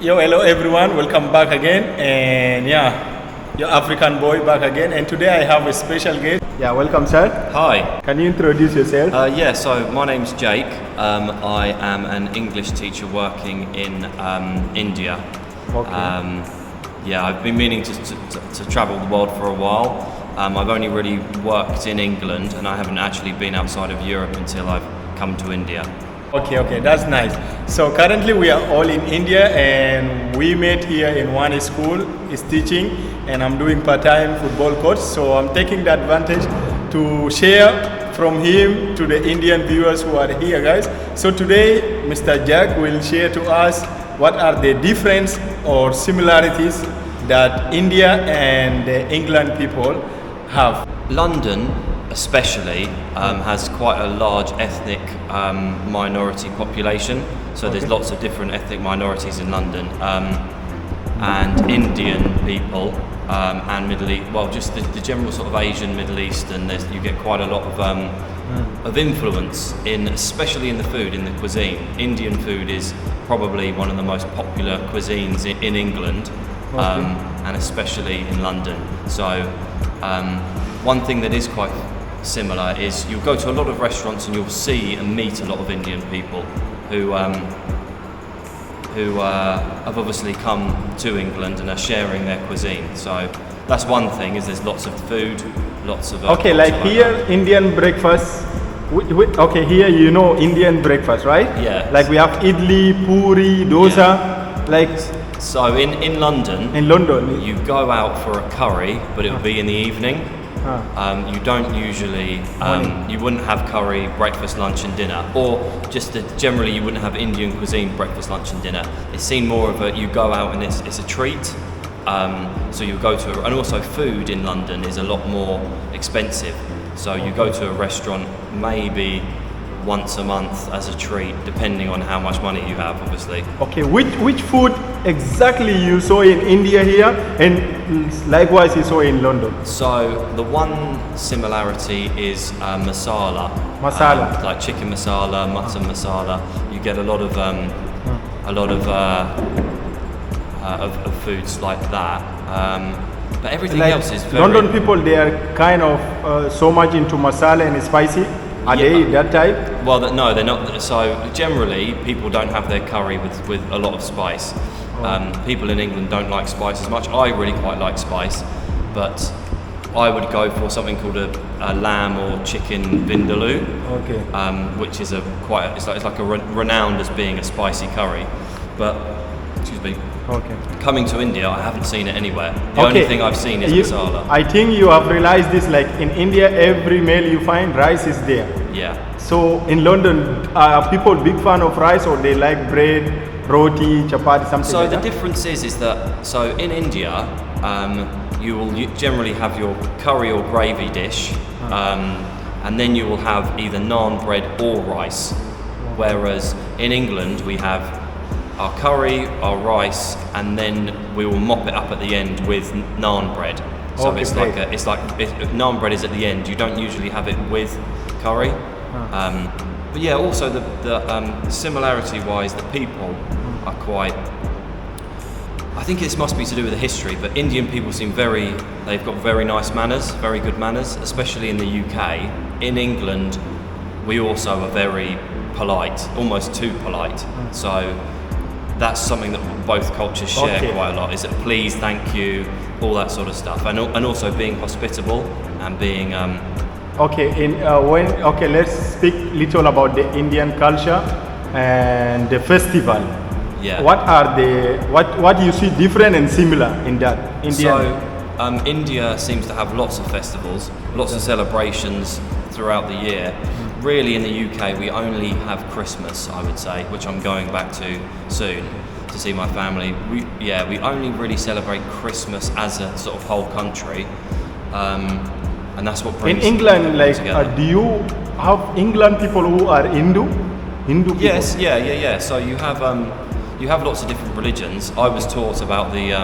Yo, hello everyone, welcome back again, and yeah, your African boy back again, and today I have a special guest. Yeah, welcome sir. Hi. Can you introduce yourself? So my name's Jake. I am an English teacher working in India. Okay. I've been meaning to travel the world for a while. I've only really worked in England, and I haven't actually been outside of Europe until I've come to India. Okay, that's nice. So currently we are all in India, and we met here in one school, is teaching, and I'm doing part-time football coach. So I'm taking the advantage to share from him to the Indian viewers who are here, guys. So today, Mr. Jack will share to us what are the difference or similarities that India and the England people have. London especially has quite a large ethnic minority population, so there's lots of different ethnic minorities in London, and Indian people and Middle East, well, just the general sort of Asian, Middle East, and you get quite a lot of influence in, especially in the food, in the cuisine. Indian food is probably one of the most popular cuisines in England, and especially in London. So one thing that is quite similar is you'll go to a lot of restaurants and you'll see and meet a lot of Indian people who have obviously come to England and are sharing their cuisine. So that's one thing, is there's lots of food, lots of okay, like here that. Indian breakfast. Okay, here you know Indian breakfast, right? Yeah. Like we have idli, puri, dosa, yeah. like. So in London. In London, you go out for a curry, but it will be in the evening. You don't usually, you wouldn't have curry, breakfast, lunch and dinner, or just generally you wouldn't have Indian cuisine, breakfast, lunch and dinner. It's seen more of a, you go out and it's a treat, so you go to, and also food in London is a lot more expensive, so you go to a restaurant maybe once a month as a treat, depending on how much money you have, obviously. Okay, which food exactly you saw in India here, and likewise you saw in London? So the one similarity is masala. Masala. Like chicken masala, mutton masala. You get a lot of foods like that. But everything like else is very. London people, they are kind of so much into masala and spicy. Are they that type? Well, no, they're not. So generally, people don't have their curry with a lot of spice. People in England don't like spice as much. I really quite like spice, but I would go for something called a lamb or chicken vindaloo, which is it's like a renowned as being a spicy curry. But excuse me. Coming to India, I haven't seen it anywhere. The only thing I've seen is masala. I think you have realized this, like in India, every meal you find, rice is there. Yeah. So in London, are people big fan of rice, or they like bread, roti, chapati, something so like that? So the difference is that, so in India, you will generally have your curry or gravy dish, and then you will have either naan bread or rice. Whereas in England, we have our curry, our rice, and then we will mop it up at the end with naan bread. So it's like naan bread is at the end. You don't usually have it with curry. But yeah, also the similarity-wise, the people are quite. I think this must be to do with the history, but Indian people seem they've got very nice manners, very good manners, especially in the UK. In England, we also are very polite, almost too polite. So that's something that both cultures share quite a lot, is that please, thank you, all that sort of stuff, and also being hospitable and being let's speak little about the Indian culture and the festival. Yeah. What do you see different and similar in that Indian? So India seems to have lots of festivals, lots of celebrations throughout the year. Really, in the UK, we only have Christmas, I would say, which I'm going back to soon to see my family. We only really celebrate Christmas as a sort of whole country, and that's what brings. In England, like, together. Do you have England people who are Hindu people? Yes, yeah. So you have lots of different religions. I was taught about the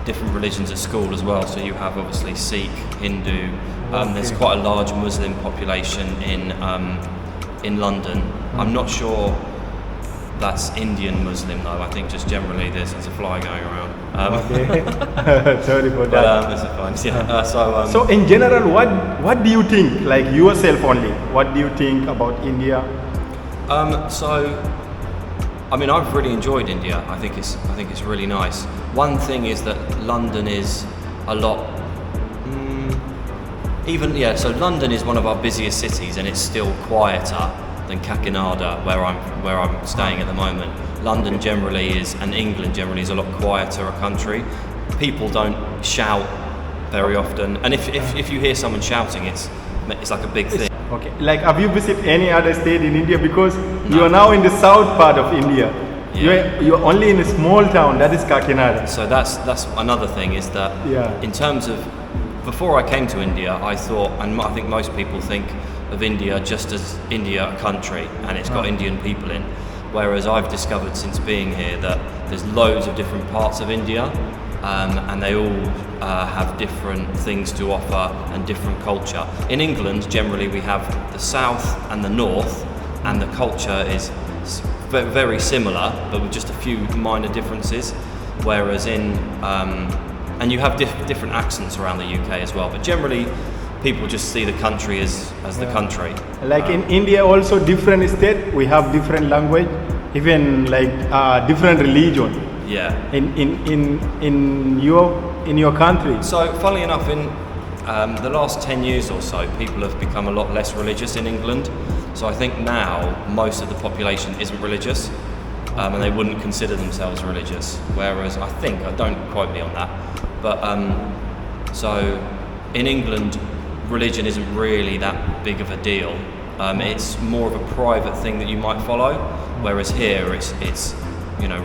different religions at school as well. So you have obviously Sikh, Hindu. There's quite a large Muslim population in London. I'm not sure that's Indian Muslim though. I think just generally there's a fly going around. Okay. Sorry for But that. it's fine. Yeah. So in general, what do you think, like yourself only? What do you think about India? So, I mean, I've really enjoyed India. I think it's really nice. One thing is that London is a lot. So London is one of our busiest cities, and it's still quieter than Kakinada, where I'm staying at the moment. London generally is, and England generally is, a lot quieter a country. People don't shout very often, and if you hear someone shouting, it's like a big thing. Okay, like have you visited any other state in India? Because you are now in the south part of India. Yeah. You're only in a small town, that is Kakinada. So that's another thing, is that in terms of, before I came to India, I thought, and I think most people think of India just as India a country, and it's got Indian people in. Whereas I've discovered since being here that there's loads of different parts of India, and they all have different things to offer and different culture. In England, generally we have the south and the north, and the culture is very similar, but with just a few minor differences. Whereas and you have different accents around the UK as well, but generally people just see the country as the country. Like in India also, different state, we have different language, even like different religion. Yeah. In your country. So funnily enough, in the last 10 years or so, people have become a lot less religious in England. So I think now most of the population isn't religious, and they wouldn't consider themselves religious. Whereas I don't quote me on that, but so in England, religion isn't really that big of a deal. It's more of a private thing that you might follow. Whereas here, it's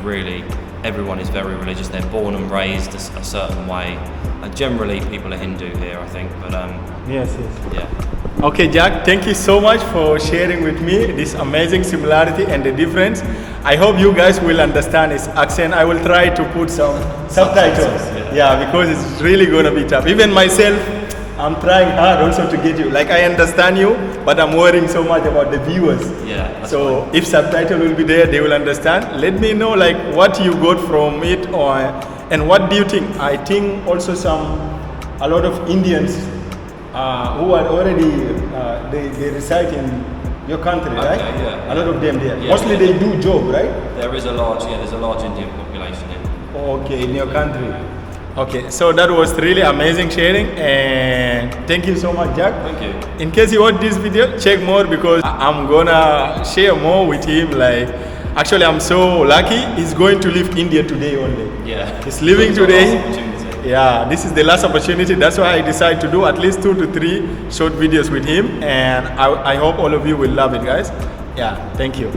really everyone is very religious. They're born and raised a certain way. And generally, people are Hindu here, I think. But yes. yeah. Okay, Jack, thank you so much for sharing with me this amazing similarity and the difference. I hope you guys will understand his accent. I will try to put some subtitles. Yeah, because it's really going to be tough. Even myself, I'm trying hard also to get you. Like, I understand you, but I'm worrying so much about the viewers. Yeah. So if subtitle will be there, they will understand. Let me know like what you got from it, and what do you think? I think also a lot of Indians who are already they reside in your country, right? Yeah. A lot of them there. Yeah, Mostly they do job, right? There's a large Indian population here. Okay, in your country. Okay, so that was really amazing sharing, and thank you so much, Jack. Thank you. In case you watch this video, check more, because I'm gonna share more with him. Like, actually, I'm so lucky. He's going to leave India today only. Yeah. He's leaving today. Opportunity. Yeah, this is the last opportunity. That's why I decided to do at least 2 to 3 short videos with him, and I hope all of you will love it, guys. Yeah, thank you.